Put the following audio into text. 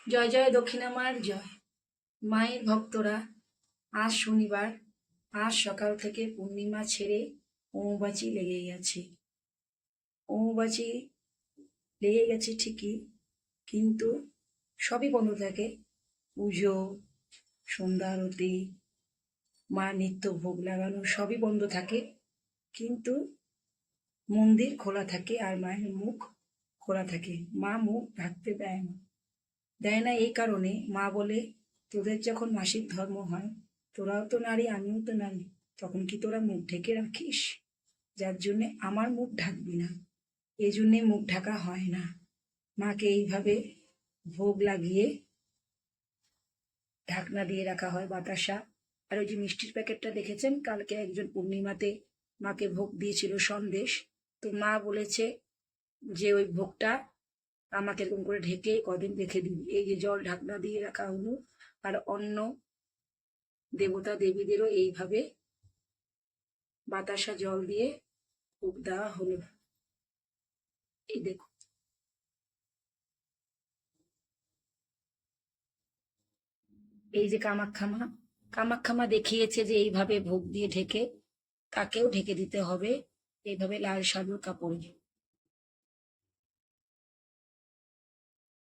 জয় জয় দক্ষিণামার জয়। মায়ের ভক্তরা, আজ শনিবার, আজ সকাল থেকে পূর্ণিমা ছেড়ে অমাবাচি লেগে গেছে। অমাবাচি লেগে গেছে ঠিকই, কিন্তু সবই বন্ধ থাকে। পুজো, সন্ধ্যা আরতি, মার নিত্য ভোগ লাগানো সবই বন্ধ থাকে, কিন্তু মন্দির খোলা থাকে আর মায়ের মুখ খোলা থাকে। মা মুখ ঢাকতে দেয় না এই কারণে, মা বলে, তোদের যখন মাসিক ধর্ম হয়, তোরাও তো নারী, আমিও তো নারী, তখন কি তোরা মুখ ঢেকে রাখিস? যার জন্যে আমার মুখ ঢাকবি না, এই জন্যে মুখ ঢাকা হয় না। মাকে এইভাবে ভোগ লাগিয়ে ঢাকনা দিয়ে রাখা হয়, বাতাসা। আর ওই যে মিষ্টির প্যাকেটটা দেখেছেন, কালকে একজন পূর্ণিমাতে মাকে ভোগ দিয়েছিল সন্দেশ, তো মা বলেছে যে ওই ভোগটা আমাকে এরকম করে ঢেকে কদিন রেখে দিবি। এই যে জল ঢাকনা দিয়ে রাখা হলো, আর অন্য দেবতা দেবীদেরও এইভাবে বাতাসা জল দিয়ে ভোগ দেওয়া হলো। এই দেখো, এই যে কামাখ্যা মা দেখিয়েছে যে এইভাবে ভোগ দিয়ে ঢেকে, তাকেও ঢেকে দিতে হবে এইভাবে লাল সাদুর কাপড়ে।